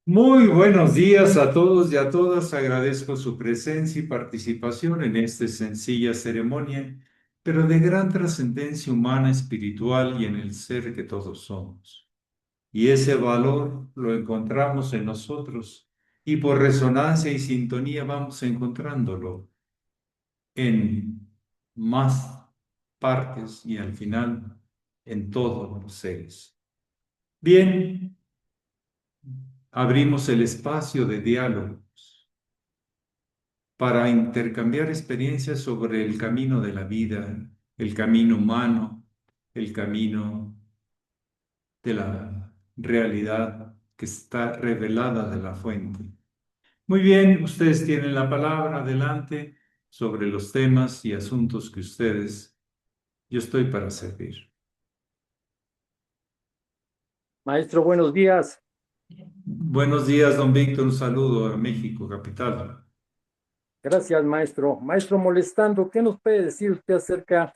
Muy buenos días a todos y a todas. Agradezco su presencia y participación en esta sencilla ceremonia, pero de gran trascendencia humana, espiritual y en el ser que todos somos. Y ese valor lo encontramos en nosotros y por resonancia y sintonía vamos encontrándolo en más partes y al final en todos los seres. Bien, abrimos el espacio de diálogos para intercambiar experiencias sobre el camino de la vida, el camino humano, el camino de la realidad que está revelada de la fuente. Muy bien, ustedes tienen la palabra adelante sobre los temas y asuntos que ustedes, yo estoy para servir. Maestro, buenos días. Buenos días, don Víctor, un saludo a México, capital. Gracias, maestro. Maestro, molestando, ¿qué nos puede decir usted acerca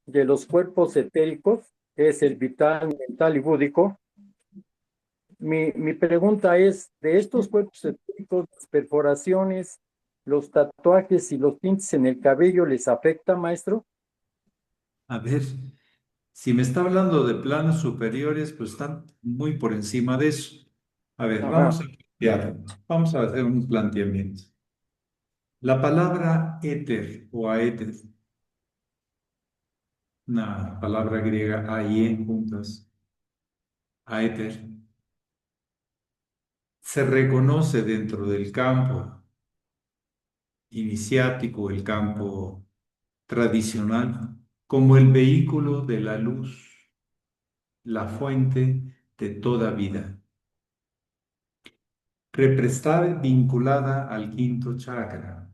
de los cuerpos etéricos, que es el vital, mental y búdico? Mi pregunta es, ¿de estos cuerpos etéricos, las perforaciones, los tatuajes y los tintes en el cabello les afecta, maestro? A ver, si me está hablando de planos superiores, pues están muy por encima de eso. A ver, vamos Ajá. a plantear, vamos a hacer un planteamiento. La palabra éter o aéter, una palabra griega aie juntas, aéter, se reconoce dentro del campo iniciático, el campo tradicional, como el vehículo de la luz, la fuente de toda vida. Está vinculada al quinto chakra.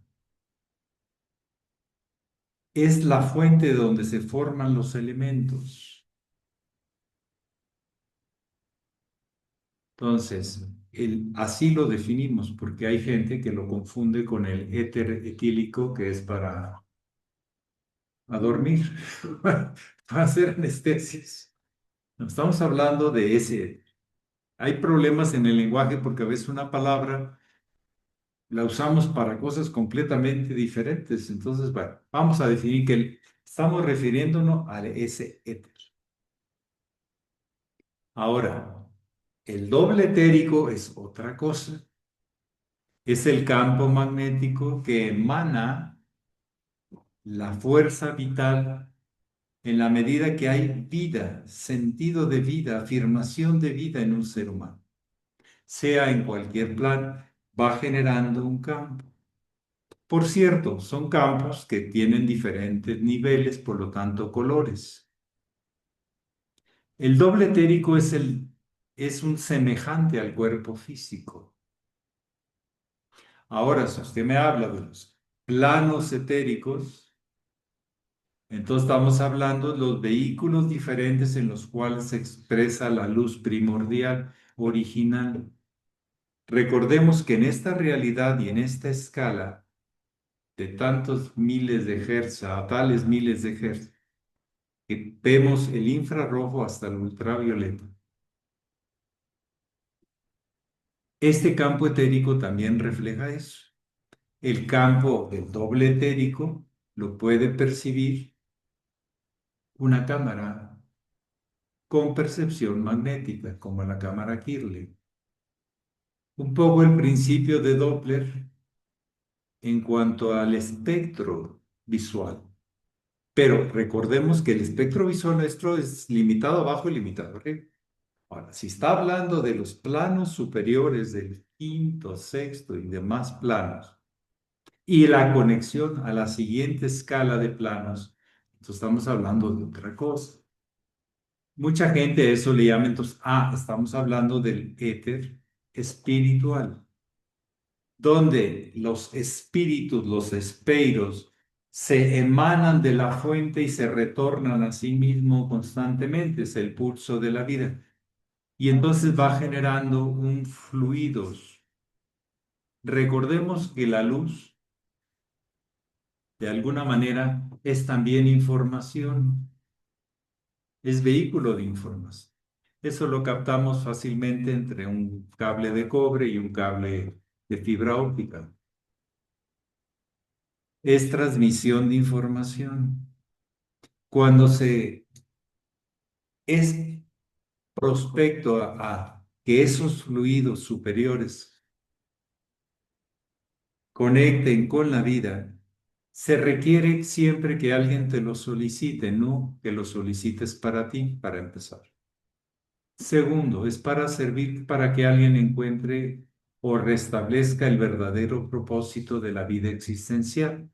Es la fuente donde se forman los elementos. Entonces, así lo definimos, porque hay gente que lo confunde con el éter etílico, que es para a dormir, para hacer anestesias. No, estamos hablando de ese. Hay problemas en el lenguaje porque a veces una palabra la usamos para cosas completamente diferentes. Entonces, bueno, vamos a definir que estamos refiriéndonos a ese éter. Ahora, el doble etérico es otra cosa. Es el campo magnético que emana la fuerza vital en la medida que hay vida, sentido de vida, afirmación de vida en un ser humano. Sea en cualquier plan, va generando un campo. Por cierto, son campos que tienen diferentes niveles, por lo tanto, colores. El doble etérico es un semejante al cuerpo físico. Ahora, si usted me habla de los planos etéricos, entonces estamos hablando de los vehículos diferentes en los cuales se expresa la luz primordial, original. Recordemos que en esta realidad y en esta escala de tantos miles de hertz a tales miles de hertz, que vemos el infrarrojo hasta el ultravioleta. Este campo etérico también refleja eso. El campo del doble etérico lo puede percibir una cámara con percepción magnética, como la cámara Kirlian. Un poco el principio de Doppler en cuanto al espectro visual. Pero recordemos que el espectro visual nuestro es limitado abajo y limitado arriba. Ahora, si está hablando de los planos superiores del quinto, sexto y demás planos, y la conexión a la siguiente escala de planos, entonces estamos hablando de otra cosa. Mucha gente a eso le llama entonces, estamos hablando del éter espiritual, donde los espíritus, los espeiros, se emanan de la fuente y se retornan a sí mismo constantemente, es el pulso de la vida. Y entonces va generando un fluidos. Recordemos que la luz, de alguna manera, es también información, es vehículo de información. Eso lo captamos fácilmente entre un cable de cobre y un cable de fibra óptica. Es transmisión de información. Cuando se es prospecto a que esos fluidos superiores conecten con la vida, se requiere siempre que alguien te lo solicite, no que lo solicites para ti, para empezar. Segundo, es para servir para que alguien encuentre o restablezca el verdadero propósito de la vida existencial.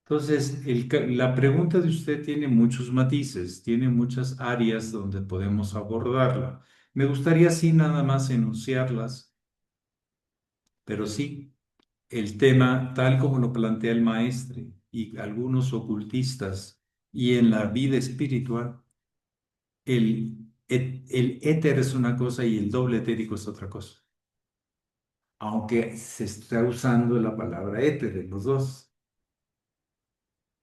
Entonces, la pregunta de usted tiene muchos matices, tiene muchas áreas donde podemos abordarla. Me gustaría así nada más enunciarlas, pero sí, el tema tal como lo plantea el maestre y algunos ocultistas y en la vida espiritual, el éter es una cosa y el doble etérico es otra cosa, aunque se está usando la palabra éter en los dos.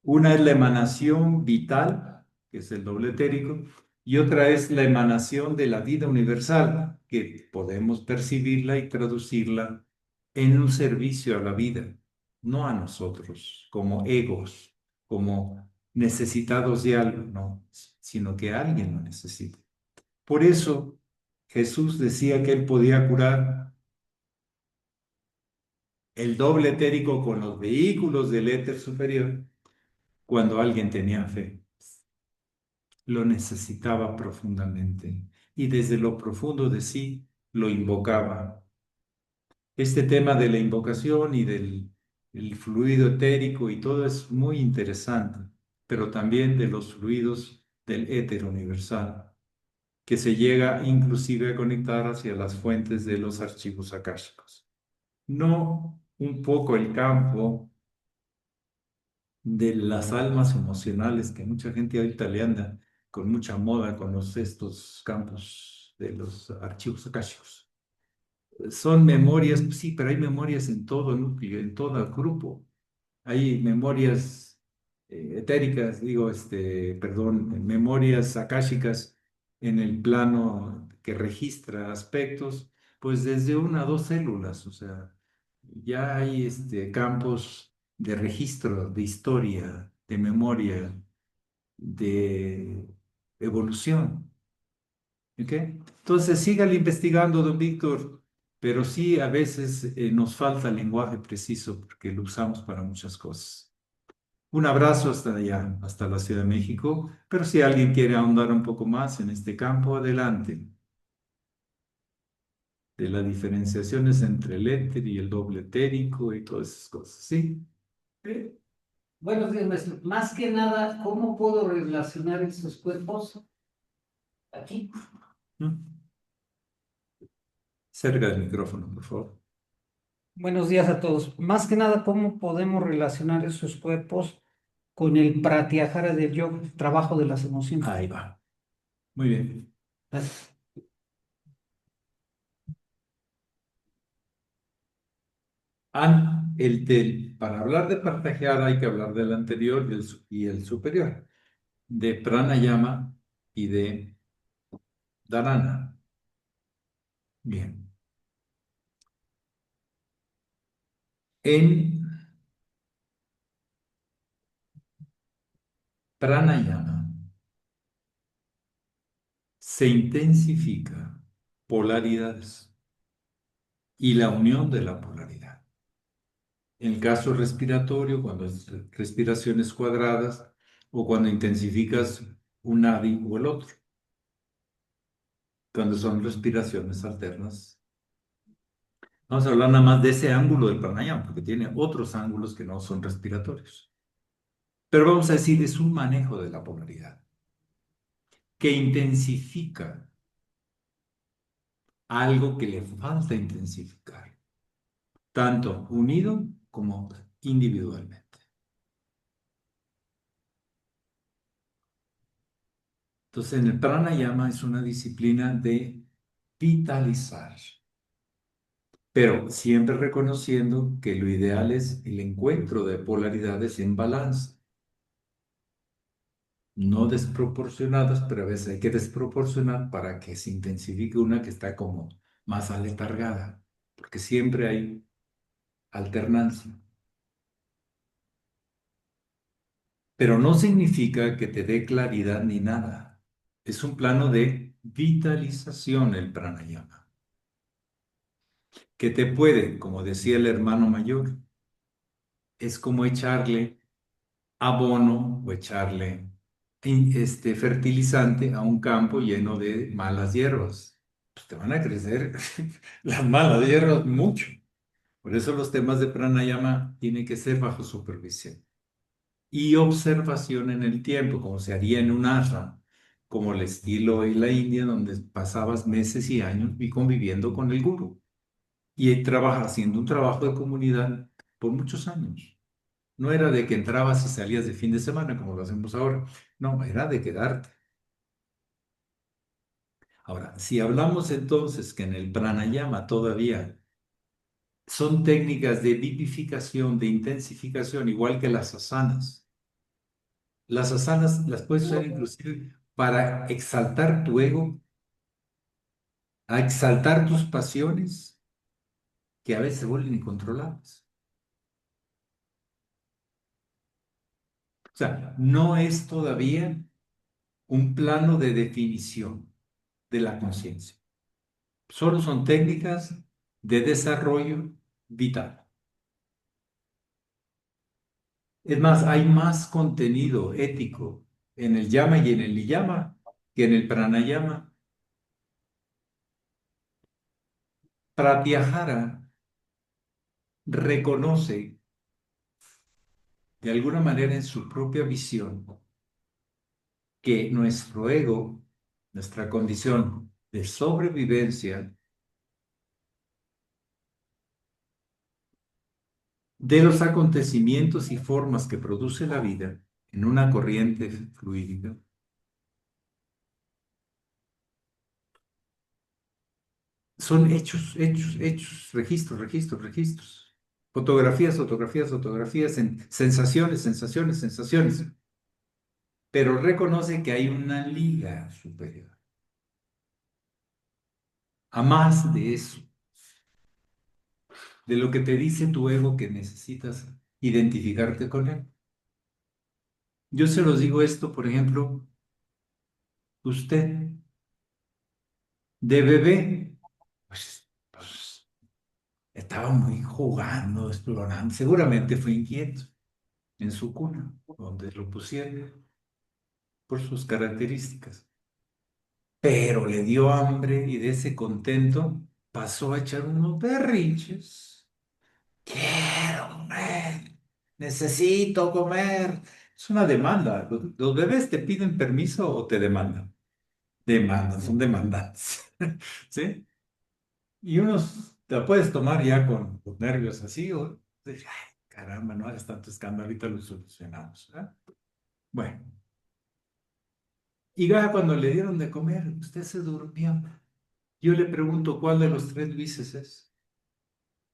Una es la emanación vital, que es el doble etérico, y otra es la emanación de la vida universal, que podemos percibirla y traducirla en un servicio a la vida, no a nosotros, como egos, como necesitados de algo, no, sino que alguien lo necesita. Por eso Jesús decía que él podía curar el doble etérico con los vehículos del éter superior cuando alguien tenía fe. Lo necesitaba profundamente y desde lo profundo de sí lo invocaba. Este tema de la invocación y del el fluido etérico y todo es muy interesante, pero también de los fluidos del éter universal, que se llega inclusive a conectar hacia las fuentes de los archivos akáshicos. No un poco el campo de las almas emocionales que mucha gente ahorita le anda con mucha moda con estos campos de los archivos akáshicos. Son memorias, pues sí, pero hay memorias en todo núcleo, en todo grupo. Hay memorias etéricas, digo, perdón, memorias akáshicas en el plano que registra aspectos, pues desde una a dos células, o sea, ya hay campos de registro, de historia, de memoria, de evolución. ¿Ok? Entonces, sígale investigando, don Víctor, pero sí a veces nos falta el lenguaje preciso porque lo usamos para muchas cosas. Un abrazo hasta allá, hasta la Ciudad de México, pero si alguien quiere ahondar un poco más en este campo, adelante, de las diferenciaciones entre el éter y el doble etérico y todas esas cosas, ¿sí? Eh, Buenos días, maestro. Más que nada, ¿cómo puedo relacionar estos cuerpos aquí? ¿Mm? Cerca del micrófono, por favor. Buenos días a todos. Más que nada, ¿cómo podemos relacionar esos cuerpos con el pratyahara del yoga, el trabajo de las emociones? Ahí va. Muy bien. Gracias. Para hablar de Pratyahara hay que hablar del anterior y el superior, de Pranayama y de Dharana. Bien. En Pranayama se intensifica polaridades y la unión de la polaridad. En el caso respiratorio, cuando es respiraciones cuadradas o cuando intensificas un nadi o el otro, cuando son respiraciones alternas. Vamos a hablar nada más de ese ángulo del pranayama, porque tiene otros ángulos que no son respiratorios. Pero vamos a decir, es un manejo de la polaridad que intensifica algo que le falta intensificar, tanto unido como individualmente. Entonces, en el pranayama es una disciplina de vitalizar, pero siempre reconociendo que lo ideal es el encuentro de polaridades en balance. no desproporcionadas, pero a veces hay que desproporcionar para que se intensifique una que está como más aletargada, porque siempre hay alternancia. Pero no significa que te dé claridad ni nada. Es un plano de vitalización el pranayama, que te puede, como decía el hermano mayor, es como echarle abono o echarle fertilizante a un campo lleno de malas hierbas. Pues te van a crecer las malas hierbas mucho. Por eso los temas de pranayama tienen que ser bajo supervisión y observación en el tiempo, como se haría en un ashram, como el estilo en la India, donde pasabas meses y años y conviviendo con el gurú y trabaja haciendo un trabajo de comunidad por muchos años. No era de que entrabas y salías de fin de semana como lo hacemos ahora. No, era de quedarte. Ahora, si hablamos entonces que en el pranayama todavía son técnicas de vivificación, de intensificación, igual que las asanas. Las asanas las puedes usar inclusive para exaltar tu ego, a exaltar tus pasiones, que a veces se vuelven incontrolables. O sea, no es todavía un plano de definición de la conciencia. Solo son técnicas de desarrollo vital. Es más, hay más contenido ético en el yama y en el niyama que en el pranayama. Pratyahara reconoce de alguna manera en su propia visión que nuestro ego, nuestra condición de sobrevivencia de los acontecimientos y formas que produce la vida en una corriente fluídica, son hechos, hechos, hechos, registros, registros, registros. Fotografías, fotografías, fotografías, sensaciones, sensaciones, sensaciones. Pero reconoce que hay una liga superior. A más de eso, de lo que te dice tu ego que necesitas identificarte con él. Yo se los digo esto, por ejemplo, usted de bebé, pues estaba muy jugando, explorando, seguramente fue inquieto en su cuna, donde lo pusieron por sus características, pero le dio hambre y de ese contento pasó a echar unos berrinches. Quiero comer, necesito comer. Es una demanda. Los bebés te piden permiso o te demandan. Demandan, son demandantes. ¿Sí? Y unos te la puedes tomar ya con los nervios así, o ay, caramba, no hagas tanto escándalo, ahorita lo solucionamos. ¿Verdad? Bueno, y ya cuando le dieron de comer, usted se durmió. Yo le pregunto cuál de los tres Luises es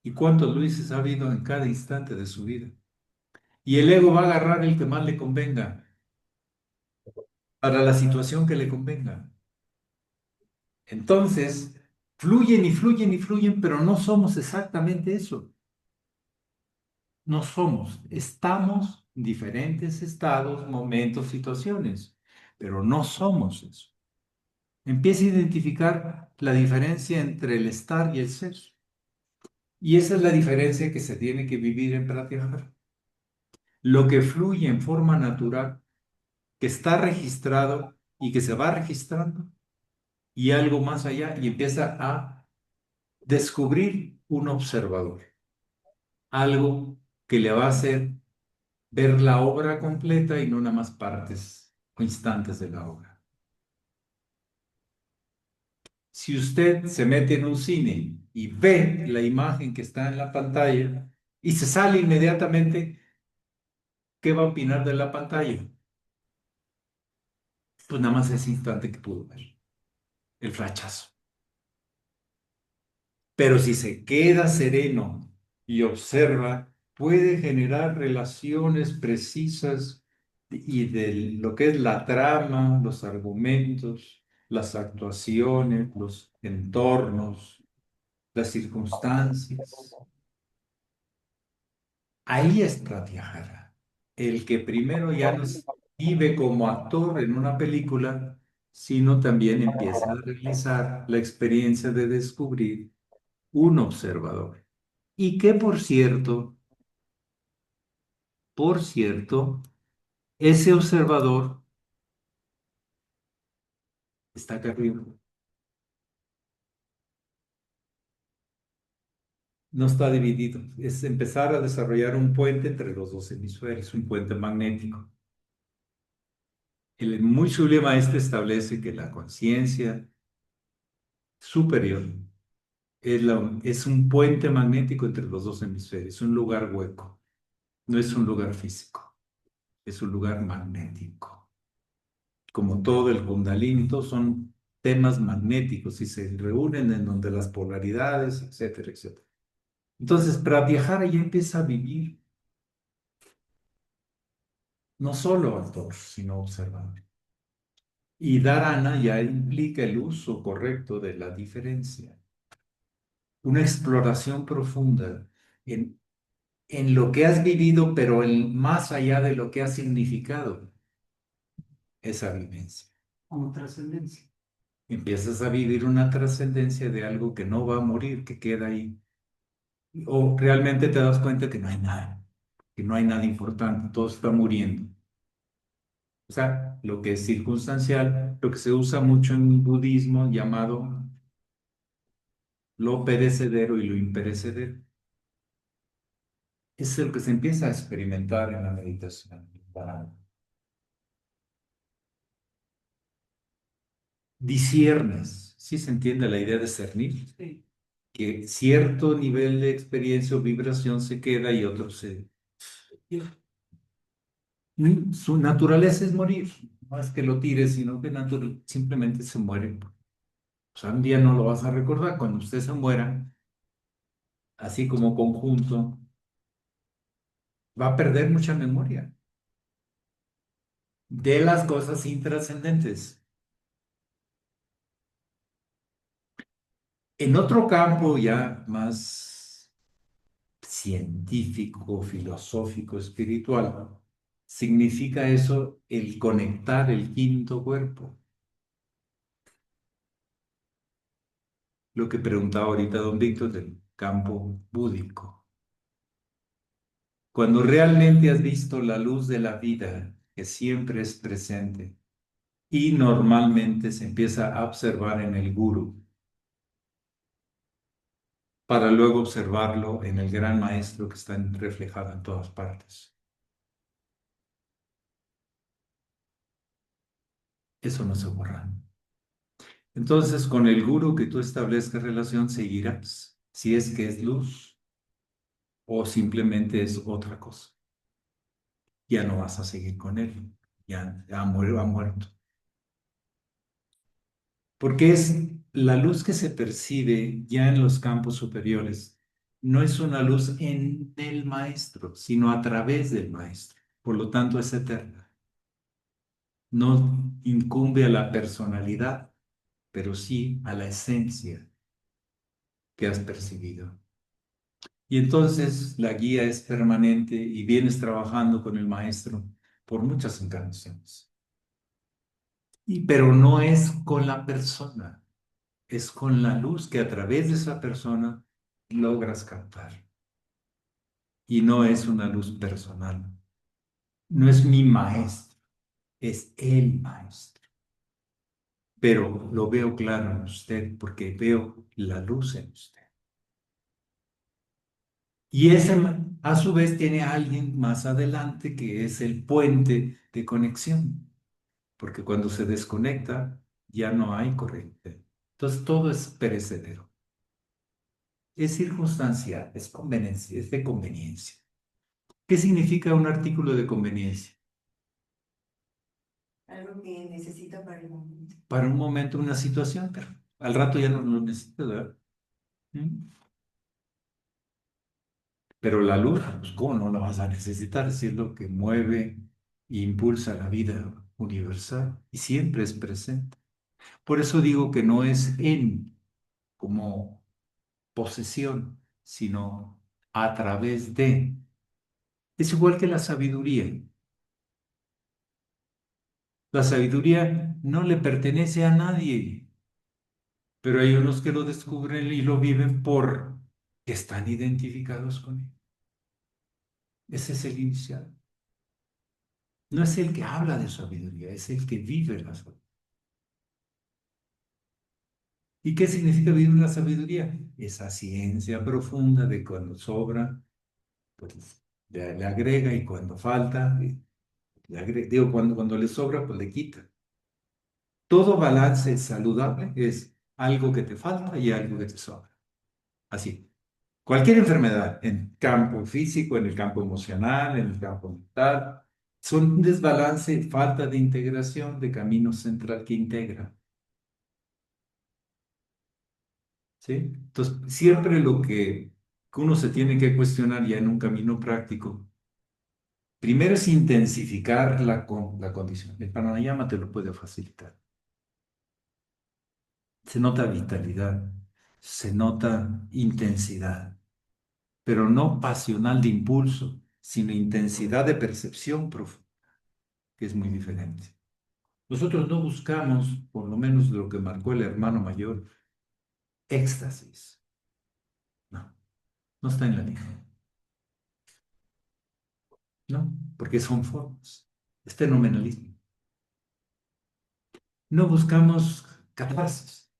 y cuántos Luises ha habido en cada instante de su vida. Y el ego va a agarrar el que más le convenga para la situación que le convenga. Entonces, fluyen y fluyen y fluyen, pero no somos exactamente eso. No somos. Estamos en diferentes estados, momentos, situaciones, pero no somos eso. Empieza a identificar la diferencia entre el estar y el ser. Y esa es la diferencia que se tiene que vivir en Pratyahara. Lo que fluye en forma natural, que está registrado y que se va registrando, y algo más allá, y empieza a descubrir un observador, algo que le va a hacer ver la obra completa y no nada más partes o instantes de la obra. Si usted se mete en un cine y ve la imagen que está en la pantalla y se sale inmediatamente, ¿qué va a opinar de la pantalla? Pues nada más ese instante que pudo ver, el flachazo. Pero si se queda sereno y observa, puede generar relaciones precisas y de lo que es la trama, los argumentos, las actuaciones, los entornos, las circunstancias. Ahí es Pratyahara, el que primero ya no vive como actor en una película, sino también empieza a realizar la experiencia de descubrir un observador. Y que, por cierto, ese observador está acá arriba. No está dividido. Es empezar a desarrollar un puente entre los dos hemisferios, un puente magnético. El muy sublime maestro establece que la conciencia superior es un puente magnético entre los dos hemisferios, un lugar hueco. No es un lugar físico, es un lugar magnético. Como todo el Kundalini, todos son temas magnéticos y se reúnen en donde las polaridades, etcétera, etcétera. Entonces, Pratyahara ya empieza a vivir, no solo actor, sino observador. Y Dharana ya implica el uso correcto de la diferencia, una exploración profunda en lo que has vivido, pero más allá de lo que ha significado esa vivencia. Como trascendencia. Empiezas a vivir una trascendencia de algo que no va a morir, que queda ahí. O realmente te das cuenta que no hay nada importante, todo está muriendo. O sea, lo que es circunstancial, lo que se usa mucho en budismo llamado lo perecedero y lo imperecedero. Es el que se empieza a experimentar en la meditación. Disiernes, ¿sí se entiende la idea de cernir? Sí. Que cierto nivel de experiencia o vibración se queda y otro se... Su naturaleza es morir, no es que lo tires, sino que simplemente se muere. O sea, un día no lo vas a recordar. Cuando usted se muera, así como conjunto, va a perder mucha memoria de las cosas intrascendentes. En otro campo ya más científico, filosófico, espiritual, significa eso el conectar el quinto cuerpo. Lo que preguntaba ahorita don Víctor del campo búdico. Cuando realmente has visto la luz de la vida, que siempre es presente, y normalmente se empieza a observar en el guru, para luego observarlo en el gran maestro que está reflejado en todas partes. Eso no se borra. Entonces, con el guru que tú establezcas relación, seguirás, si es que es luz o simplemente es otra cosa. Ya no vas a seguir con él, ya ha muerto. Porque es la luz que se percibe ya en los campos superiores. No es una luz en el maestro, sino a través del maestro. Por lo tanto, es eterna. No incumbe a la personalidad, pero sí a la esencia que has percibido. Y entonces la guía es permanente y vienes trabajando con el maestro por muchas encarnaciones. Pero no es con la persona, es con la luz que a través de esa persona logras captar. Y no es una luz personal. No es mi maestro, es el maestro. Pero lo veo claro en usted porque veo la luz en usted. Y ese, a su vez, tiene a alguien más adelante que es el puente de conexión, porque cuando se desconecta ya no hay corriente. Entonces todo es perecedero. Es circunstancial, es conveniencia, es de conveniencia. ¿Qué significa un artículo de conveniencia? Algo que necesito para el momento. Para un momento, una situación, pero al rato ya no lo necesito, ¿verdad? ¿Mm? Pero la luz, pues, ¿cómo no la vas a necesitar si es lo que mueve e impulsa la vida universal y siempre es presente. Por eso digo que no es en como posesión, sino a través de. Es igual que la sabiduría. La sabiduría no le pertenece a nadie, pero hay unos que lo descubren y lo viven porque están identificados con él. Ese es el inicial. No es el que habla de sabiduría, es el que vive la sabiduría. ¿Y qué significa vivir la sabiduría? Esa ciencia profunda de cuando sobra, pues le agrega y cuando falta, digo, cuando le sobra, pues le quita. Todo balance saludable es algo que te falta y algo que te sobra. Así. Cualquier enfermedad, en campo físico, en el campo emocional, en el campo mental, son un desbalance, falta de integración de camino central que integra. ¿Sí? Entonces, siempre lo que uno se tiene que cuestionar ya en un camino práctico, primero es intensificar la condición. El pranayama te lo puede facilitar. Se nota vitalidad, se nota intensidad, pero no pasional de impulso, sino intensidad de percepción profunda, que es muy diferente. Nosotros no buscamos, por lo menos lo que marcó el hermano mayor, éxtasis. No, no está en la línea. No, porque son formas. Es fenomenalismo. No buscamos catarsis,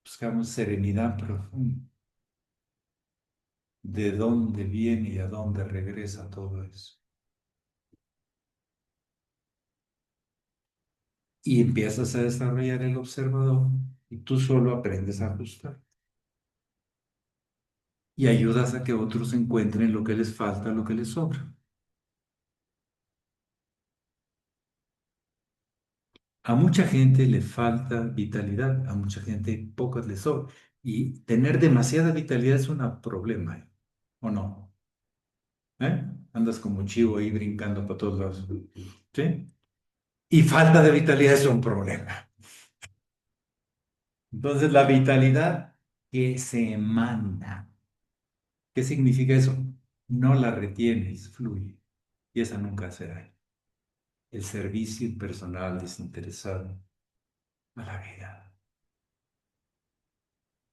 buscamos serenidad profunda. ¿De dónde viene y a dónde regresa todo eso? Y empiezas a desarrollar el observador y tú solo aprendes a ajustar. Y ayudas a que otros encuentren lo que les falta, lo que les sobra. A mucha gente le falta vitalidad, a mucha gente pocas le sobra. Y tener demasiada vitalidad es un problema, ¿eh? ¿O no? ¿Eh? Andas como chivo ahí brincando para todos lados. ¿Sí? Y falta de vitalidad es un problema. Entonces, la vitalidad que se emana. ¿Qué significa eso? No la retienes, fluye. Y esa nunca será. El servicio personal desinteresado a la vida,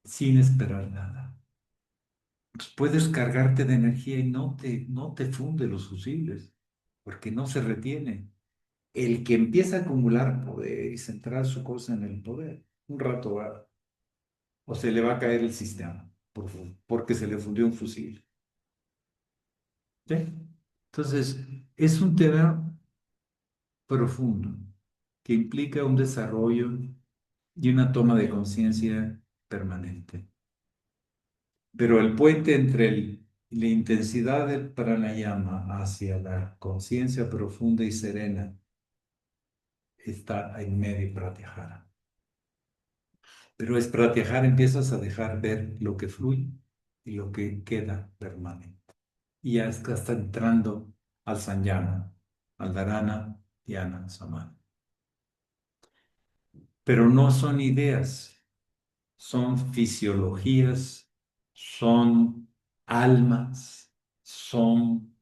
sin esperar nada. Pues puedes cargarte de energía y no te funde los fusibles, porque no se retiene. El que empieza a acumular poder y centrar su cosa en el poder, un rato va, o se le va a caer el sistema, porque se le fundió un fusil. ¿Sí? Entonces, es un tema profundo que implica un desarrollo y una toma de conciencia permanente. Pero el puente entre la intensidad del pranayama hacia la conciencia profunda y serena está en medio pratyahara. Pero es pratyahara, empiezas a dejar ver lo que fluye y lo que queda permanente. Y ya estás entrando al sanyana, al dharana, dhyana, samadhi. Pero no son ideas, son fisiologías, son almas, son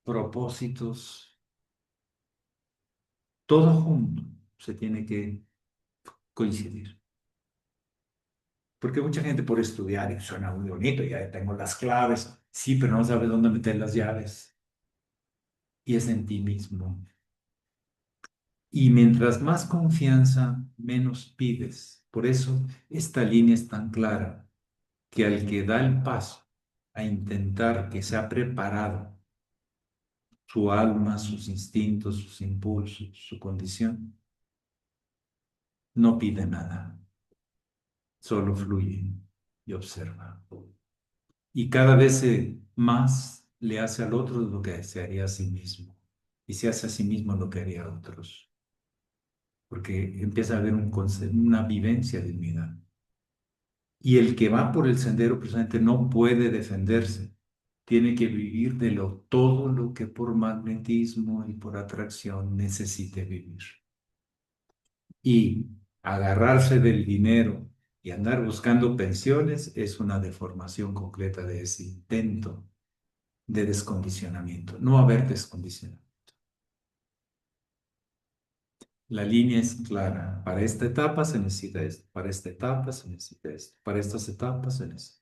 propósitos, todo junto se tiene que coincidir. Porque mucha gente por estudiar y suena muy bonito, ya tengo las claves, sí, pero no sabe dónde meter las llaves. Y es en ti mismo. Y mientras más confianza, menos pides. Por eso esta línea es tan clara, que al que da el paso a intentar que se ha preparado su alma, sus instintos, sus impulsos, su condición, no pide nada, solo fluye y observa. Y cada vez más le hace al otro lo que se haría a sí mismo. Y se hace a sí mismo lo que haría a otros. Porque empieza a haber una vivencia de unidad. Y el que va por el sendero precisamente no puede defenderse. tiene que vivir de todo lo que por magnetismo y por atracción necesite vivir. Y agarrarse del dinero y andar buscando pensiones es una deformación concreta de ese intento de descondicionamiento. No haber descondicionamiento. La línea es clara. Para esta etapa se necesita esto. Para esta etapa se necesita esto. Para estas etapas se necesita esto.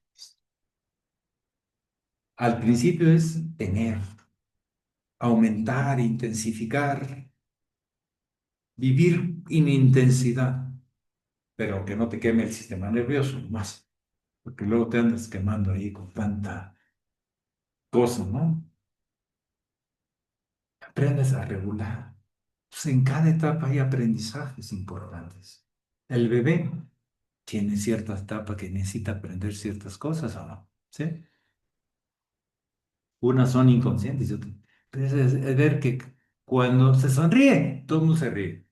Al principio es tener, aumentar, intensificar, vivir en intensidad, pero que no te queme el sistema nervioso más, porque luego te andas quemando ahí con tanta cosa, ¿no? Aprendes a regular. Pues en cada etapa hay aprendizajes importantes. El bebé tiene cierta etapa que necesita aprender ciertas cosas, ¿o no? ¿Sí? Unas son inconscientes y otras. Entonces, es ver que cuando se sonríe, todo el mundo se ríe.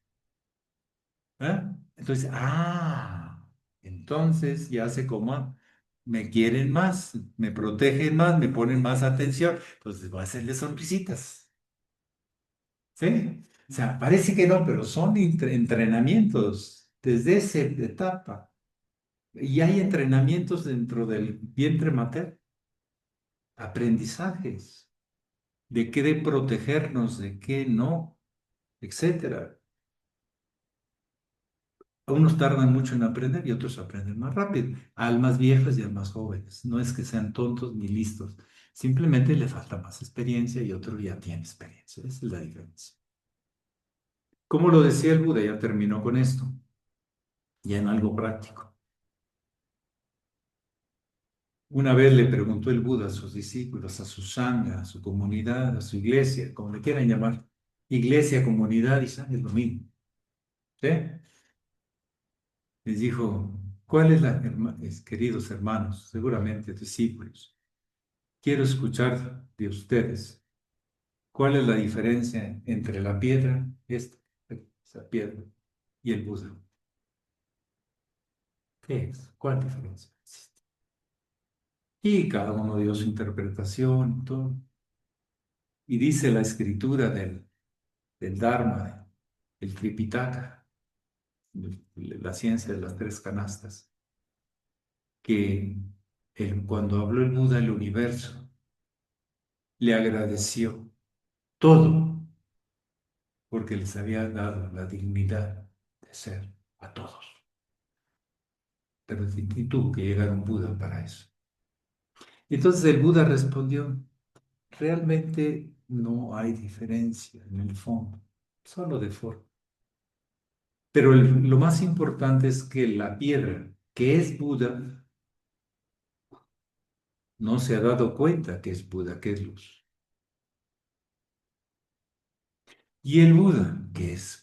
¿Eh? Entonces, entonces ya sé cómo me quieren más, me protegen más, me ponen más atención. Entonces voy a hacerle sonrisitas. ¿Sí? O sea, parece que no, pero son entrenamientos desde esa etapa. Y hay entrenamientos dentro del vientre materno, aprendizajes, de qué de protegernos, de qué no, etcétera. Unos tardan mucho en aprender y otros aprenden más rápido. Almas viejas y almas jóvenes. No es que sean tontos ni listos. Simplemente le falta más experiencia y otro ya tiene experiencia. Esa es la diferencia. Como lo decía el Buda, ya terminó con esto, ya en algo práctico. Una vez le preguntó el Buda a sus discípulos, a su sangha, a su comunidad, a su iglesia, como le quieran llamar. Iglesia, comunidad y sangha es lo mismo. ¿Sí? Les dijo, queridos hermanos, seguramente discípulos, quiero escuchar de ustedes cuál es la diferencia entre la piedra, esa piedra, y el Buda. ¿Qué es? ¿Cuál diferencia existe? Y cada uno dio su interpretación, todo. Y dice la escritura del Dharma, el Tripitaka, la ciencia de las tres canastas, que cuando habló el Buda, el universo le agradeció todo porque les había dado la dignidad de ser a todos. Pero y tuvo que llegar un Buda para eso. Entonces el Buda respondió, realmente no hay diferencia en el fondo, solo de forma. Pero lo más importante es que la piedra, que es Buda, no se ha dado cuenta que es Buda, que es luz. Y el Buda, que es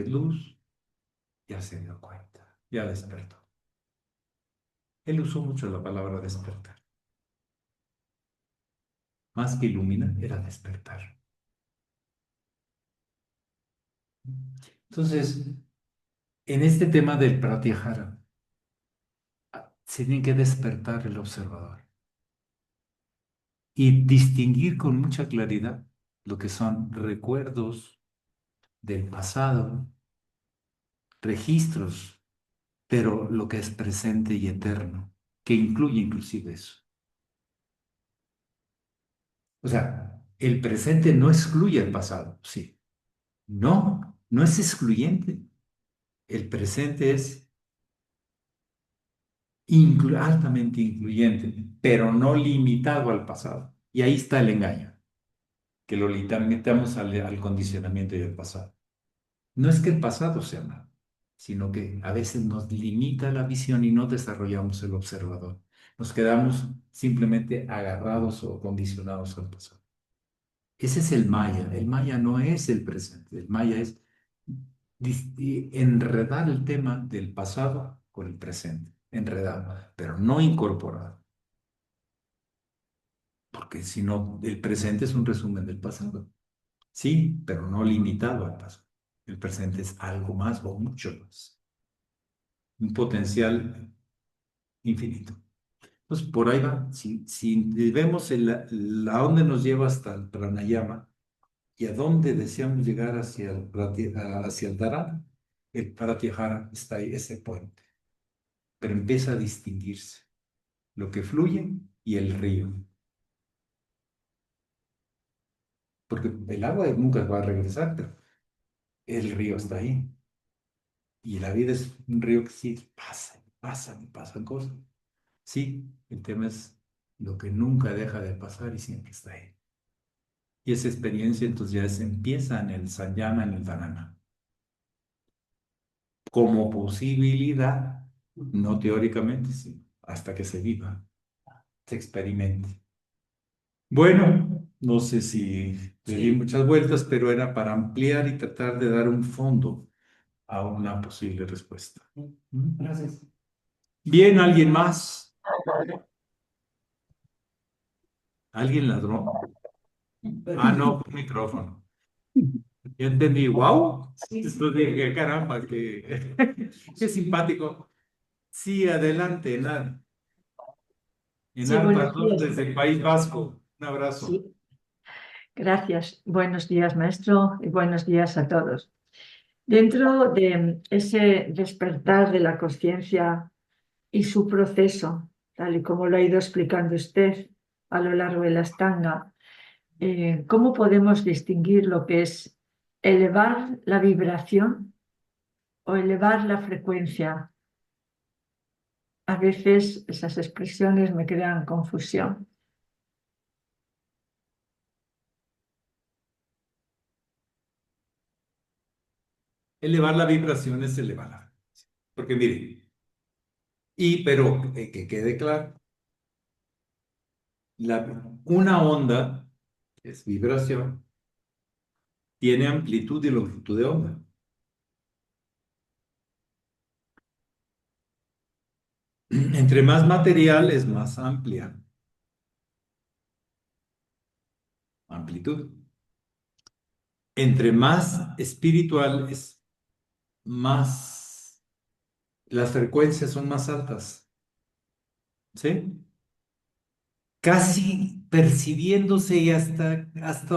luz, ya se dio cuenta, ya despertó. Él usó mucho la palabra despertar. Más que iluminar, era despertar. Entonces, en este tema del pratyahara, se tiene que despertar el observador y distinguir con mucha claridad lo que son recuerdos del pasado, registros, pero lo que es presente y eterno, que incluye inclusive eso. O sea, el presente no excluye el pasado, sí. No, no es excluyente. El presente es altamente incluyente, pero no limitado al pasado. Y ahí está el engaño, que lo limitamos al condicionamiento del pasado. No es que el pasado sea malo, sino que a veces nos limita la visión y no desarrollamos el observador. Nos quedamos simplemente agarrados o condicionados al pasado. Ese es el maya. El maya no es el presente. El maya es enredar el tema del pasado con el presente. Enredado, pero no incorporado. Porque si no, el presente es un resumen del pasado. Sí, pero no limitado al pasado. El presente es algo más o mucho más. Un potencial infinito. Pues por ahí va. Si vemos la dónde nos lleva hasta el pranayama y a dónde deseamos llegar hacia hacia el dharana, el pratyahara está ahí, ese puente. Pero empieza a distinguirse lo que fluye y el río. Porque el agua nunca va a regresar, pero el río está ahí. Y la vida es un río que sí pasan cosas. Sí, el tema es lo que nunca deja de pasar y siempre está ahí. Y esa experiencia entonces ya empieza en el sanyama, en el dharana. Como posibilidad, no teóricamente, sino hasta que se viva, se experimente. Bueno, no sé si le di muchas vueltas, pero era para ampliar y tratar de dar un fondo a una posible respuesta. Gracias. Bien, ¿alguien más? ¿Alguien ladró? Ah, no, fue micrófono. Yo entendí, wow. Entonces dije, caramba, qué simpático. Sí, adelante, Sí, Enar, buenos perdón, días. desde el País Vasco. Un abrazo. Sí, gracias. Buenos días, maestro, y buenos días a todos. Dentro de ese despertar de la conciencia y su proceso, tal y como lo ha ido explicando usted a lo largo de la Astanga, ¿cómo podemos distinguir lo que es elevar la vibración o elevar la frecuencia? A veces esas expresiones me crean confusión. Elevar la vibración es elevarla. Porque mire, pero que quede claro, una onda, que es vibración, tiene amplitud y longitud de onda. Entre más material es más amplia amplitud. Entre más espiritual es más, las frecuencias son más altas, ¿sí? Casi percibiéndose y hasta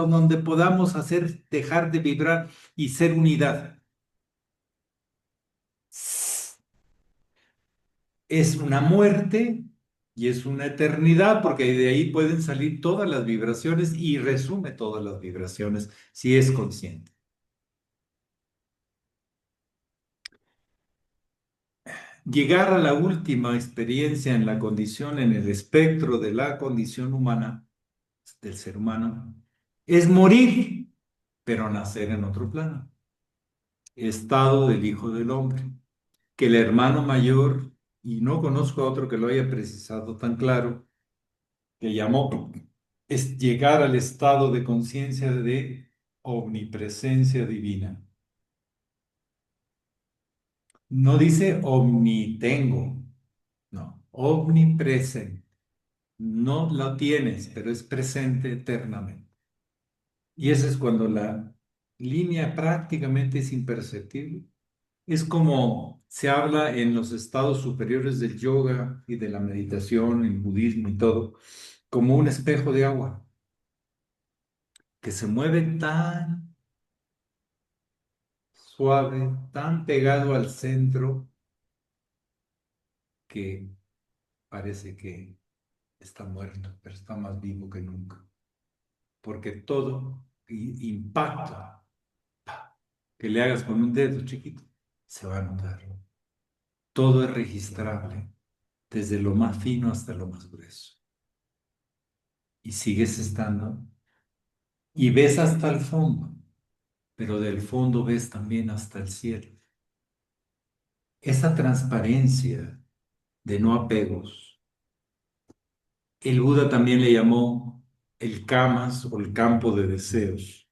donde podamos hacer, dejar de vibrar y ser unidad. Es una muerte y es una eternidad, porque de ahí pueden salir todas las vibraciones y resume todas las vibraciones si es consciente. Llegar a la última experiencia en la condición, en el espectro de la condición humana, del ser humano, es morir, pero nacer en otro plano. Estado del Hijo del Hombre, que el hermano mayor, y no conozco a otro que lo haya precisado tan claro, que llamó es llegar al estado de conciencia de omnipresencia divina. No dice omnitengo, no, omnipresente. No lo tienes, pero es presente eternamente. Y eso es cuando la línea prácticamente es imperceptible. Es como se habla en los estados superiores del yoga y de la meditación, en budismo y todo, como un espejo de agua que se mueve tan suave, tan pegado al centro que parece que está muerto, pero está más vivo que nunca. Porque todo impacto que le hagas con un dedo chiquito se va a notar. Todo es registrable, desde lo más fino hasta lo más grueso. Y sigues estando y ves hasta el fondo, pero del fondo ves también hasta el cielo. Esa transparencia de no apegos. El Buda también le llamó el kamas o el campo de deseos.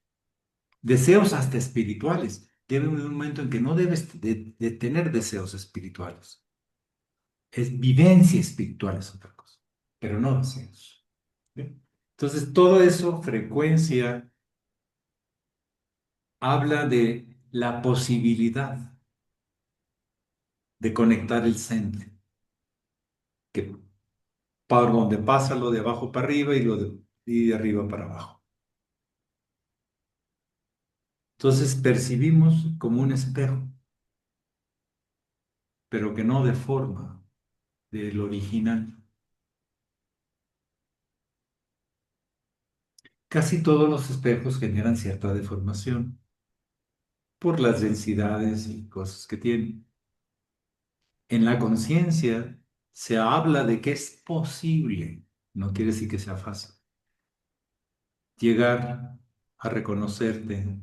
Deseos hasta espirituales. Debe haber un momento en que no debes de tener deseos espirituales. Es vivencia espiritual, es otra cosa, pero no deseos. ¿Bien? Entonces, todo eso, frecuencia, habla de la posibilidad de conectar el centro, que por donde pasa lo de abajo para arriba y de arriba para abajo. Entonces percibimos como un espejo, pero que no deforma del original. Casi todos los espejos generan cierta deformación por las densidades y cosas que tienen. En la conciencia se habla de que es posible, no quiere decir que sea fácil, llegar a reconocerte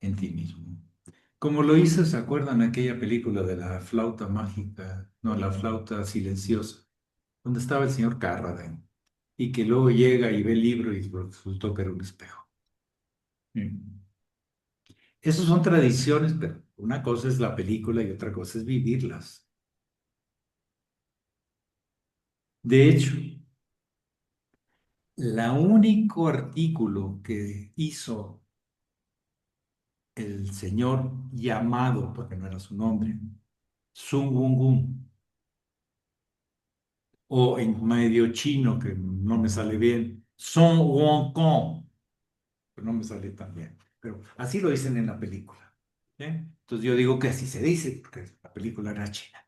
en ti mismo. Como lo hizo, ¿se acuerdan aquella película de la flauta mágica? No, la flauta silenciosa, donde estaba el señor Carradine y que luego llega y ve el libro y resultó que era un espejo. Mm. Esas son tradiciones, pero una cosa es la película y otra cosa es vivirlas. De hecho, el único artículo que hizo el señor llamado, porque no era su nombre, Sun Wung, o en medio chino, que no me sale bien, Sun Wong Kong, pero no me sale tan bien. Pero así lo dicen en la película. ¿Sí? Entonces yo digo que así se dice, porque la película era china.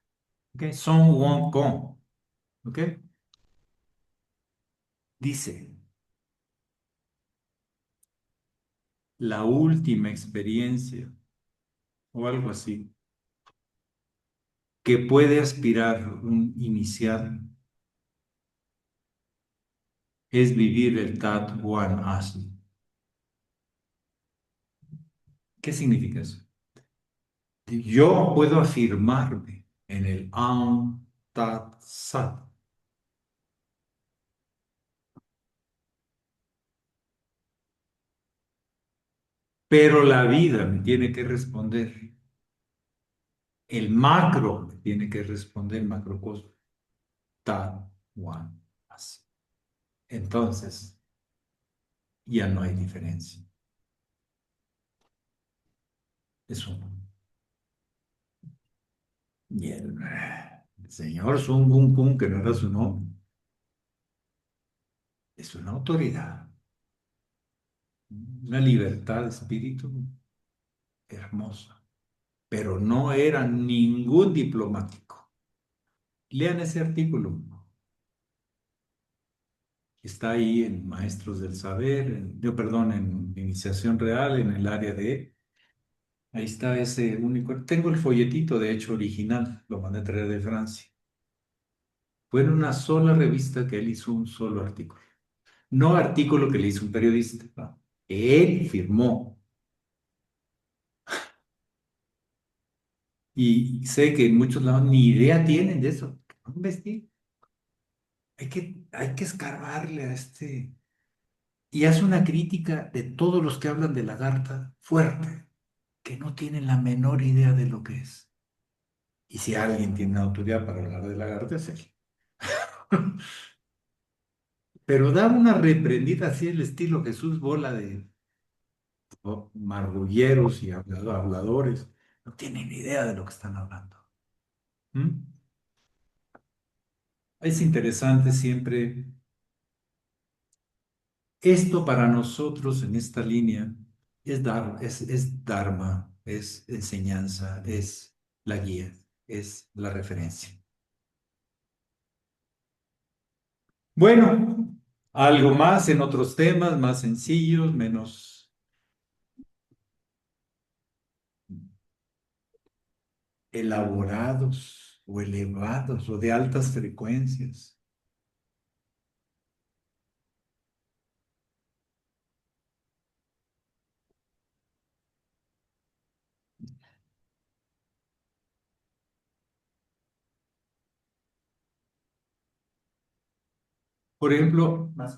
¿Ok? Sun Wong Kong. ¿Ok? Dice, la última experiencia, o algo así, que puede aspirar un iniciado es vivir el Tat Wan Asli. ¿Qué significa eso? Yo puedo afirmarme en el Aum Tat Sat, pero la vida me tiene que responder. El macro me tiene que responder, macrocosmo, Tat Wan Asli. Entonces, ya no hay diferencia. Es uno. Y el señor Sun Wung Kung, que no era su nombre, es una autoridad, una libertad de espíritu hermosa, pero no era ningún diplomático. Lean ese artículo. Está ahí en Maestros del Saber, yo perdón, en Iniciación Real, en el área de... Ahí está ese único. Tengo el folletito, de hecho, original, lo mandé a traer de Francia. Fue en una sola revista que él hizo un solo artículo. No artículo que le hizo un periodista, no. Él firmó. Y sé que en muchos lados ni idea tienen de eso. No investigue. Hay que escarbarle a este. Y hace una crítica de todos los que hablan de lagarta fuerte, que no tienen la menor idea de lo que es. Y si alguien tiene autoridad para hablar de lagarta, es él. Pero da una reprendida así el estilo Jesús Bola de marrulleros y habladores. No tienen idea de lo que están hablando. ¿Mm? Es interesante siempre esto para nosotros en esta línea es Dharma, es enseñanza, es la guía, es la referencia. Bueno, algo más en otros temas, más sencillos, menos elaborados o elevados o de altas frecuencias. Por ejemplo, nos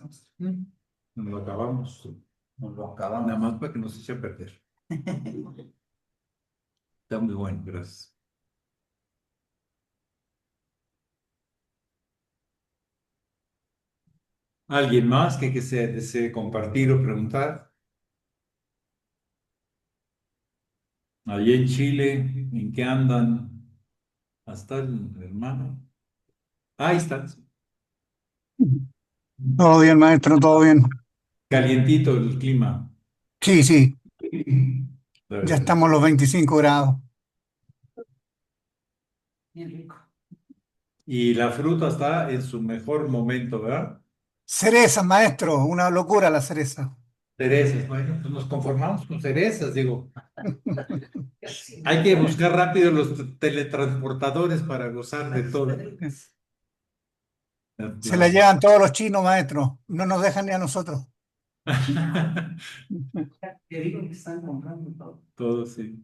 lo acabamos. Nos lo acabamos. Nada más para que no se eche a perder. Está muy bueno, gracias. ¿Alguien más que se desee compartir o preguntar? Allí en Chile, ¿en qué andan? Hasta el hermano. Ahí está. Todo bien, maestro, todo bien. Calientito el clima. Sí, sí, La ya verdad. estamos a los 25 grados. Bien rico. Y la fruta está en su mejor momento, ¿verdad? Cereza, maestro, una locura la cereza. Cerezas, bueno, pues nos conformamos con cerezas, digo. Hay que buscar rápido los teletransportadores para gozar de todo. Se la llevan todos los chinos, maestro. No nos dejan ni a nosotros. Te digo que están comprando todo. Todo, sí.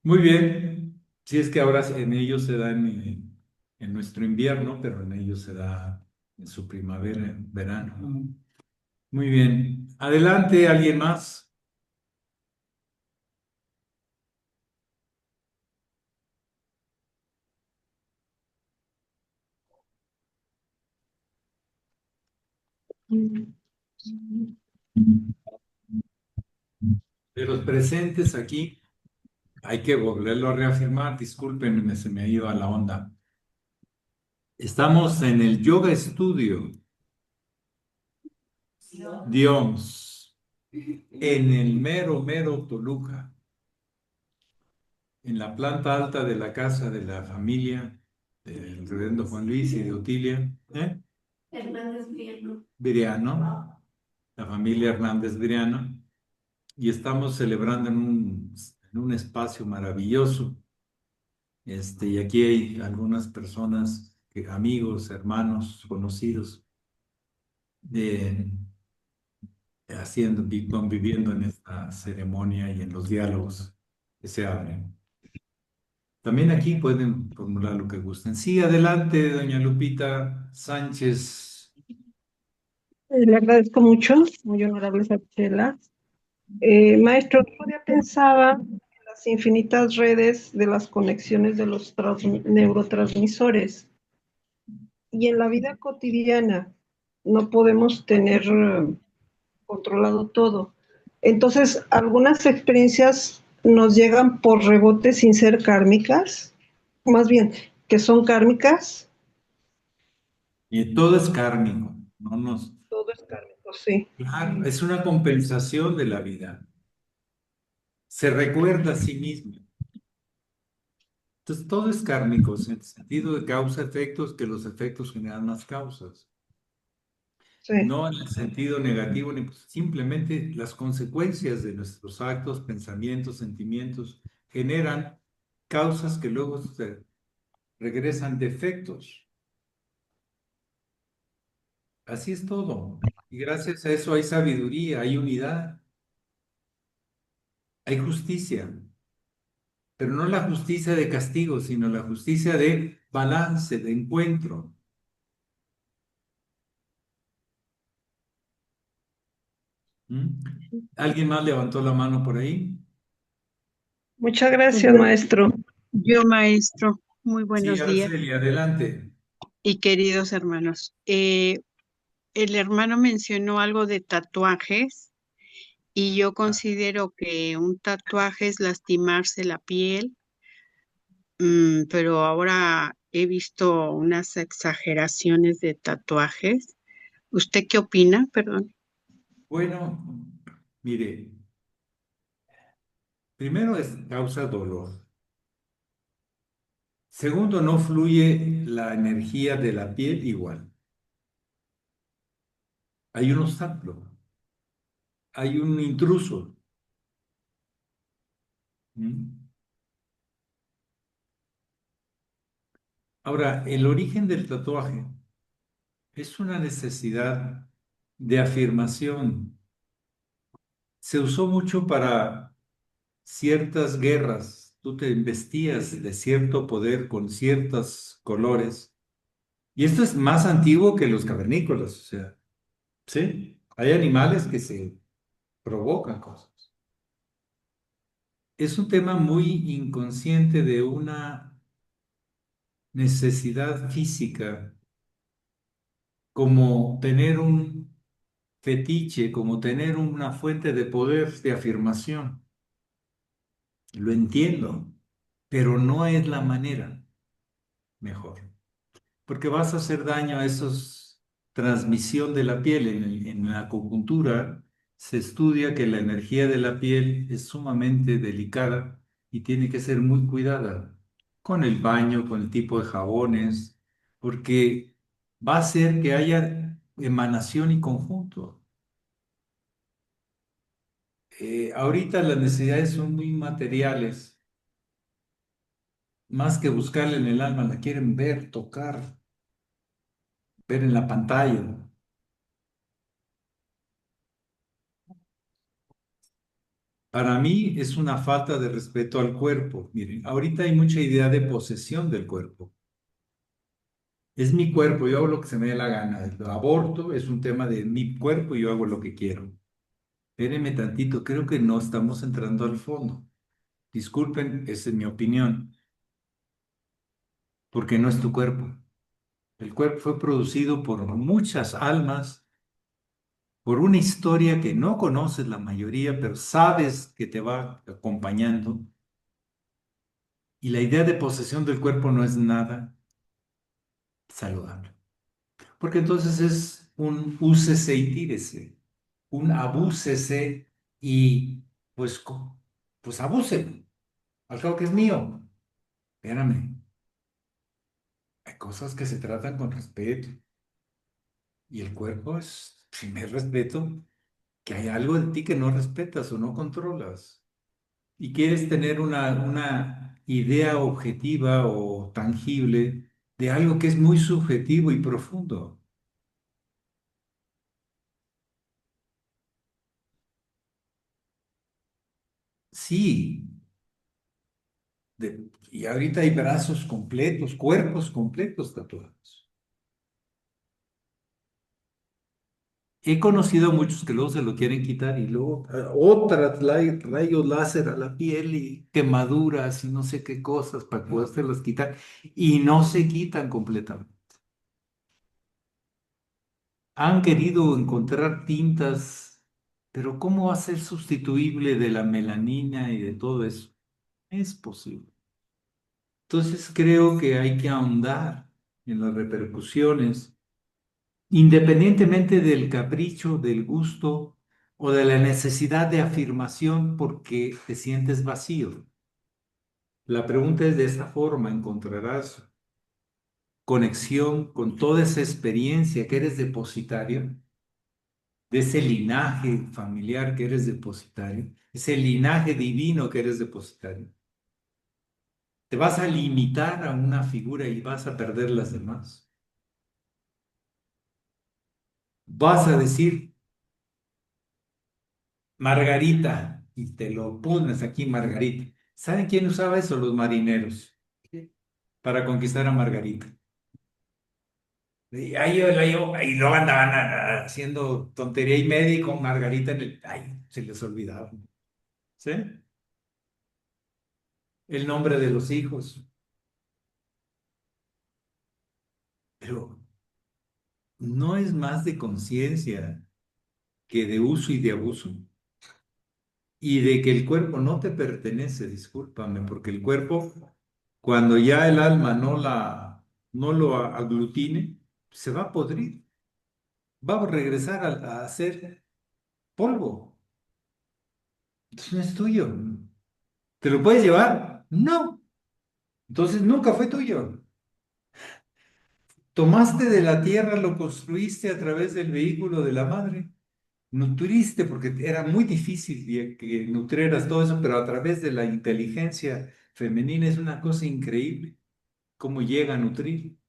Muy bien. Sí, es que ahora en ellos se da en nuestro invierno, pero en ellos se da en su primavera, en verano. Muy bien. Adelante, ¿alguien más? De los presentes aquí, hay que volverlo a reafirmar. Discúlpenme, se me ha ido a la onda. Estamos en el Yoga Studio, Dios, en el mero Toluca, en la planta alta de la casa de la familia del reverendo Juan Luis y de Otilia, Hernández Briano. Viriano, la familia Hernández Viriano, y estamos celebrando en un espacio maravilloso. Y aquí hay algunas personas, amigos, hermanos, conocidos, de, conviviendo en esta ceremonia y en los diálogos que se abren. También aquí pueden formular lo que gusten. Sí, adelante, doña Lupita Sánchez. Le agradezco mucho, muy honorable Sachela. Maestro, otro día pensaba en las infinitas redes de las conexiones de los neurotransmisores y en la vida cotidiana no podemos tener controlado todo. Entonces, algunas experiencias nos llegan por rebote sin ser kármicas, más bien que son kármicas, Y todo es kármico, no nos... todo es kármico, sí. Claro, es una compensación de la vida. Se recuerda a sí mismo. Entonces, todo es kármico, en el sentido de causa-efectos, que los efectos generan más causas. Sí. No en el sentido negativo, simplemente las consecuencias de nuestros actos, pensamientos, sentimientos generan causas que luego se regresan de efectos. Así es todo. Y gracias a eso hay sabiduría, hay unidad, hay justicia, pero no la justicia de castigo, sino la justicia de balance, de encuentro. ¿Mm? ¿Alguien más levantó la mano por ahí? Muchas gracias, maestro. Yo, maestro, muy Sí, buenos días Araceli, adelante. y queridos hermanos. El hermano mencionó algo de tatuajes y yo considero que un tatuaje es lastimarse la piel, pero ahora he visto unas exageraciones de tatuajes. ¿Usted qué opina? Perdón. Bueno, mire, primero causa dolor. Segundo, no fluye la energía de la piel igual. Hay un obstáculo, hay un intruso. ¿Mm? Ahora, el origen del tatuaje es una necesidad de afirmación. Se usó mucho para ciertas guerras. Tú te investías de cierto poder con ciertos colores. Y esto es más antiguo que los cavernícolas, o sea, sí, hay animales que se provocan cosas. Es un tema muy inconsciente de una necesidad física, como tener un fetiche, como tener una fuente de poder de afirmación. Lo entiendo, pero no es la manera mejor, porque vas a hacer daño a esos transmisión de la piel. En la acupuntura se estudia que la energía de la piel es sumamente delicada y tiene que ser muy cuidada con el baño, con el tipo de jabones, porque va a hacer que haya emanación y conjunto. Ahorita las necesidades son muy materiales, más que buscarle en el alma, la quieren ver, tocar, ver en la pantalla. Para mí es una falta de respeto al cuerpo. Miren, ahorita hay mucha idea de posesión del cuerpo. Es mi cuerpo, yo hago lo que se me dé la gana. El aborto es un tema de mi cuerpo y yo hago lo que quiero. Espérenme tantito, creo que no estamos entrando al fondo. Disculpen, esa es mi opinión, porque no es tu cuerpo. El cuerpo fue producido por muchas almas, por una historia que no conoces la mayoría, pero sabes que te va acompañando. Y la idea de posesión del cuerpo no es nada saludable. Porque entonces es un úsese y tírese, un abúsese y pues, pues abúse. Al cabo que es mío. Espérame, hay cosas que se tratan con respeto y el cuerpo es primer respeto, que hay algo de ti que no respetas o no controlas y quieres tener una idea objetiva o tangible de algo que es muy subjetivo y profundo. Sí, y ahorita hay brazos completos, cuerpos completos tatuados. He conocido a muchos que luego se lo quieren quitar y luego otras rayos láser a la piel y quemaduras y no sé qué cosas para podérselas quitar y no se quitan completamente. Han querido encontrar tintas, pero ¿cómo va a ser sustituible de la melanina y de todo eso? Es posible. Entonces creo que hay que ahondar en las repercusiones, independientemente del capricho, del gusto o de la necesidad de afirmación porque te sientes vacío. La pregunta es de esta forma, ¿encontrarás conexión con toda esa experiencia que eres depositario, de ese linaje familiar que eres depositario, ese linaje divino que eres depositario? ¿Te vas a limitar a una figura y vas a perder las demás? ¿Vas a decir Margarita y te lo pones aquí Margarita? ¿Saben quién usaba eso? Los marineros para conquistar a Margarita. Y luego andaban haciendo tontería y media y con Margarita en el... Ay, se les olvidaba. ¿Sí? El nombre de los hijos. Pero no es más de conciencia que de uso y de abuso. Y de que el cuerpo no te pertenece, discúlpame, porque el cuerpo, cuando ya el alma no lo aglutine, se va a podrir, va a regresar a ser polvo. Entonces no es tuyo. ¿Te lo puedes llevar? No. Entonces nunca fue tuyo. Tomaste de la tierra, lo construiste a través del vehículo de la madre. Nutriste, porque era muy difícil que nutrieras todo eso, pero a través de la inteligencia femenina es una cosa increíble cómo llega a nutrir.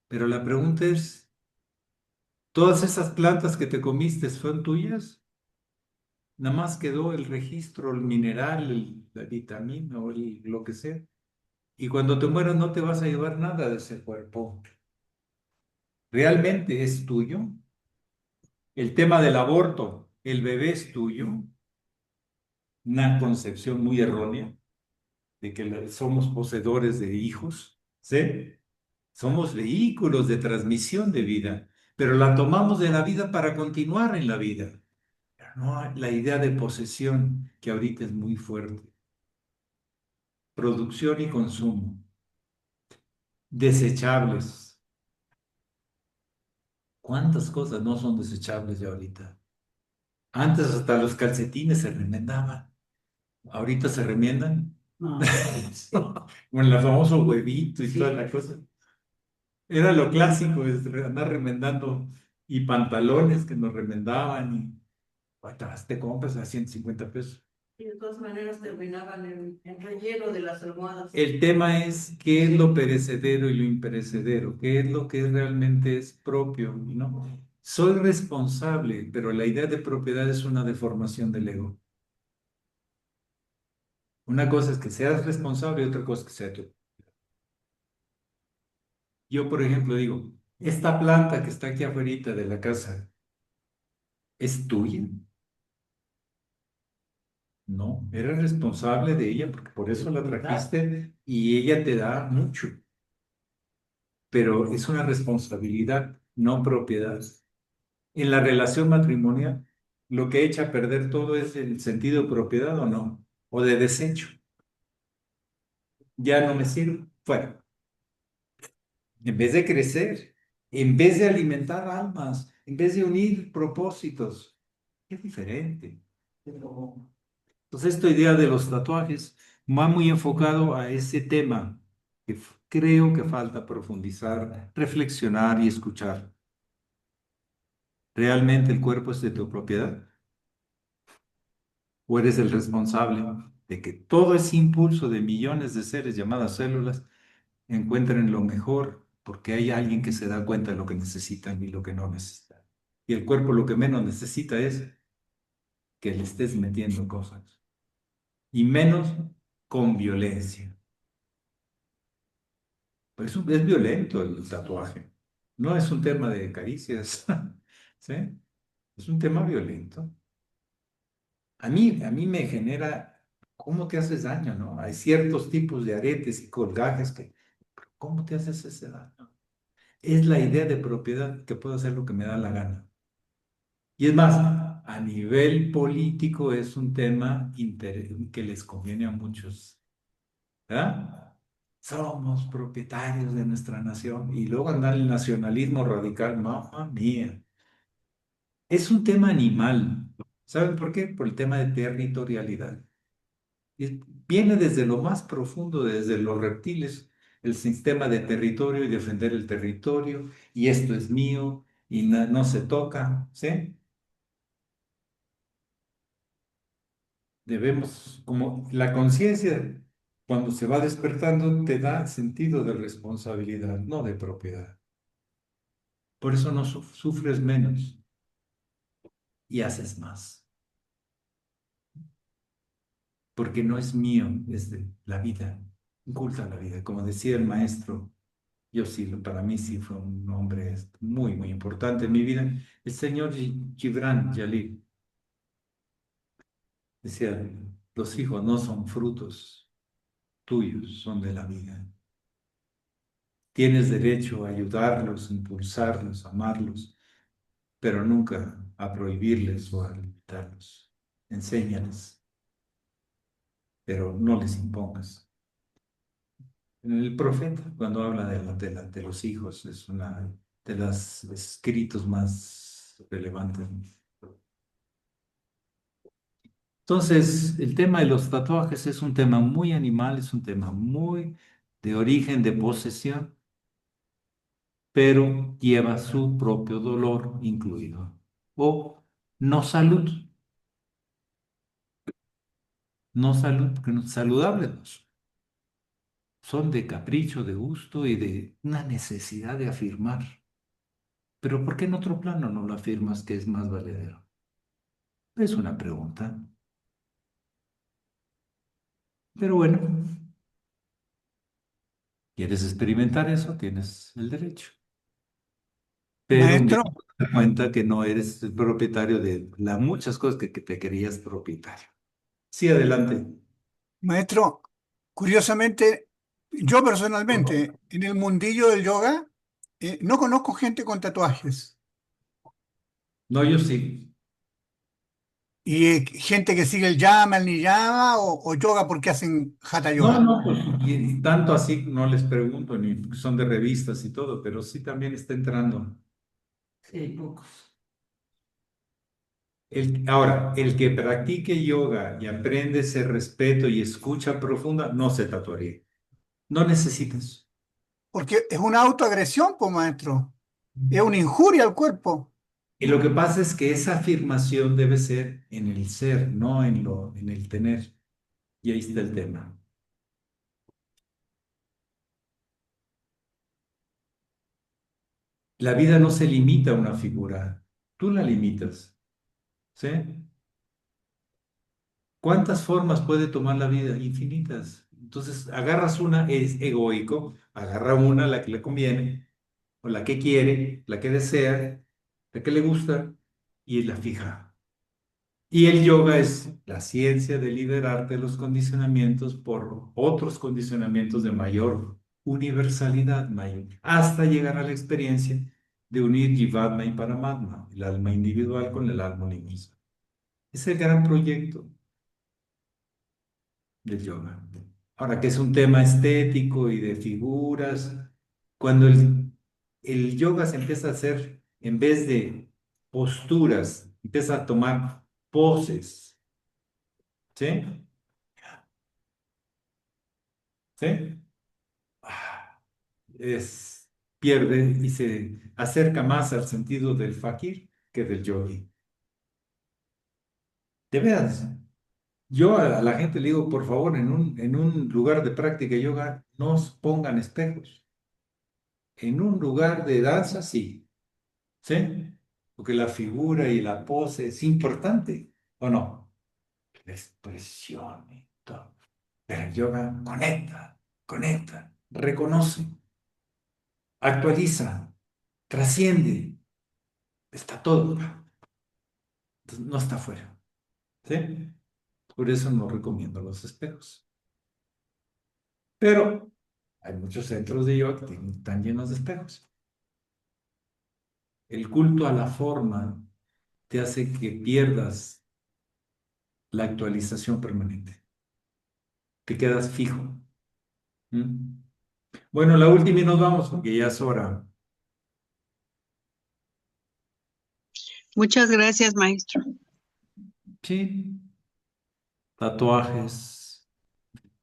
Pero la pregunta es, ¿todas esas plantas que te comiste fueron tuyas? Nada más quedó el registro, el mineral, la vitamina o lo que sea. Y cuando te mueras no te vas a llevar nada de ese cuerpo. ¿Realmente es tuyo? El tema del aborto, el bebé es tuyo. Una concepción muy errónea de que somos poseedores de hijos, ¿sí? Somos vehículos de transmisión de vida, pero la tomamos de la vida para continuar en la vida. No, la idea de posesión que ahorita es muy fuerte. Producción y consumo. Desechables. ¿Cuántas cosas no son desechables ya ahorita? Antes hasta los calcetines se remendaban. Ahorita se remiendan. No. Con el famoso huevito y toda la cosa. Era lo clásico, andar remendando y pantalones que nos remendaban y ahorita te compras a 150 pesos. Y de todas maneras terminaban en relleno de las almohadas. El tema es qué es lo perecedero y lo imperecedero, qué es lo que realmente es propio, ¿no? Soy responsable, pero la idea de propiedad es una deformación del ego. Una cosa es que seas responsable y otra cosa es que sea tú. Yo, por ejemplo, digo, esta planta que está aquí afuera de la casa, ¿es tuya? No, eres responsable de ella porque por eso la trajiste y ella te da mucho, pero es una responsabilidad, no propiedad. En la relación matrimonial, lo que echa a perder todo es el sentido de propiedad o no, o de desecho. Ya no me sirve, fuera. En vez de crecer, en vez de alimentar almas, en vez de unir propósitos, es diferente. Entonces, esta idea de los tatuajes va muy enfocado a ese tema que creo que falta profundizar, reflexionar y escuchar. ¿Realmente el cuerpo es de tu propiedad? ¿O eres el responsable de que todo ese impulso de millones de seres llamadas células encuentren lo mejor porque hay alguien que se da cuenta de lo que necesitan y lo que no necesitan? Y el cuerpo lo que menos necesita es que le estés metiendo cosas y menos con violencia. Pues es violento el tatuaje. No es un tema de caricias, ¿sí? Es un tema violento. A mí me genera, ¿cómo te haces daño, no? Hay ciertos tipos de aretes y colgajes que, ¿cómo te haces ese daño? Es la idea de propiedad que puedo hacer lo que me da la gana. Y es más, a nivel político es un tema que les conviene a muchos, ¿verdad? Somos propietarios de nuestra nación y luego anda el nacionalismo radical, mamá mía. Es un tema animal. ¿Saben por qué? Por el tema de territorialidad. Viene desde lo más profundo, desde los reptiles, el sistema de territorio y defender el territorio, y esto es mío, y no se toca, ¿sí? Debemos, como la conciencia, cuando se va despertando, te da sentido de responsabilidad, no de propiedad. Por eso no sufres menos y haces más, porque no es mío, es de la vida, inculca la vida. Como decía el maestro, yo sí, para mí sí fue un hombre muy, muy importante en mi vida, el señor Gibran Jalil. Decía, los hijos no son frutos tuyos, son de la vida. Tienes derecho a ayudarlos, impulsarlos, amarlos, pero nunca a prohibirles o a limitarlos. Enséñales, pero no les impongas. El profeta, cuando habla de los hijos, es una de los escritos más relevantes. Entonces, el tema de los tatuajes es un tema muy animal, es un tema muy de origen de posesión, pero lleva su propio dolor incluido. O no salud, no salud, porque no, saludables no son. Son de capricho, de gusto y de una necesidad de afirmar. Pero ¿por qué en otro plano no lo afirmas que es más valedero? Es una pregunta. Pero bueno, ¿quieres experimentar eso? Tienes el derecho. Pero un día Maestro, te das cuenta que no eres el propietario de las muchas cosas que te querías propietario. Sí, adelante. maestro, curiosamente, yo personalmente, en el mundillo del yoga, no conozco gente con tatuajes No, yo sí. y gente que sigue el llama, el niyama o yoga porque hacen hatha No, yoga. no, pues y tanto así no les pregunto, ni porque son de revistas y todo, pero sí también está entrando. Sí, hay pocos. Ahora, el que practique yoga y aprende ese respeto y escucha profunda, no se tatuaría. No necesitas. Porque es una autoagresión, pues, maestro. Es una injuria al cuerpo. Y lo que pasa es que esa afirmación debe ser en el ser, no en el tener. Y ahí está el tema. La vida no se limita a una figura, tú la limitas, ¿sí? ¿Cuántas formas puede tomar la vida? Infinitas. Entonces, agarras una, es egoico, agarra una, la que le conviene, o la que quiere, la que desea, la que le gusta, y la fija. Y el yoga es la ciencia de liberarte de los condicionamientos por otros condicionamientos de mayor universalidad, hasta llegar a la experiencia de unir Jivatma y Paramatma, el alma individual con el alma universal. Es el gran proyecto del yoga. Ahora, que es un tema estético y de figuras, cuando el yoga se empieza a hacer, en vez de posturas, empieza a tomar poses, ¿sí? ¿Sí? Pierde y se acerca más al sentido del fakir que del yogi. De veras, yo a la gente le digo, por favor, en un lugar de práctica de yoga, no os pongan espejos. En un lugar de danza, sí. ¿Sí? Porque la figura y la pose es importante, ¿o no? La expresión y todo. Pero el yoga conecta, reconoce, actualiza, trasciende, está todo. Entonces, no está fuera. ¿Sí? Por eso no recomiendo los espejos. Pero hay muchos centros de yoga que están llenos de espejos. El culto a la forma te hace que pierdas la actualización permanente. Te quedas fijo. ¿Mm? Bueno, la última y nos vamos porque ya es hora. Muchas gracias, maestro. Sí, tatuajes.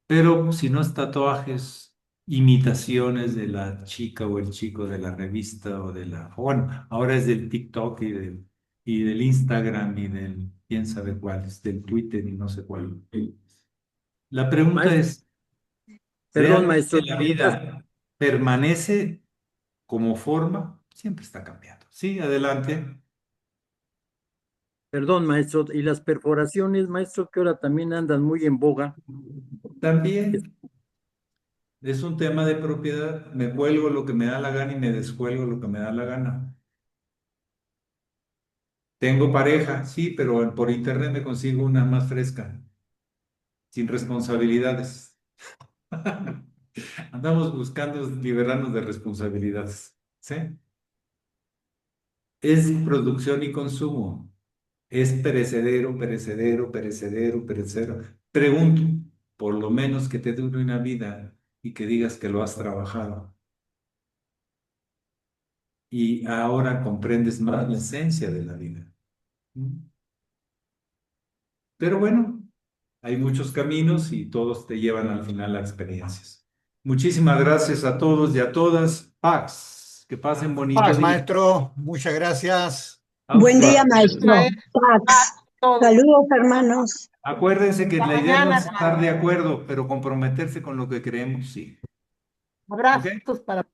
Pero si no es tatuajes, imitaciones de la chica o el chico de la revista o de la... Bueno, ahora es del TikTok y del Instagram y del quién sabe cuál, es del Twitter y no sé cuál. La pregunta Maestro, es, perdón, ¿realmente maestro. la vida permanece como forma? Siempre está cambiando. Sí, adelante. Perdón, maestro. Y las perforaciones, maestro, que ahora también andan muy en boga. También es un tema de propiedad. Me cuelgo lo que me da la gana y me descuelgo lo que me da la gana. Tengo pareja, sí, pero por internet me consigo una más fresca, sin responsabilidades. Andamos buscando liberarnos de responsabilidades, ¿sí? Es producción y consumo. Es perecedero, perecedero, perecedero, perecedero. Pregunto, por lo menos que te dure una vida y que digas que lo has trabajado. Y ahora comprendes más la esencia de la vida. Pero bueno, hay muchos caminos y todos te llevan al final a experiencias. Muchísimas gracias a todos y a todas. Pax, que pasen bonito Paz, día. maestro. Muchas gracias. A Buen día, ustedes. maestro. Pax. Saludos, hermanos. Acuérdense que la idea no es estar de acuerdo, pero comprometerse con lo que creemos, sí. ¿Ok? Abrazos para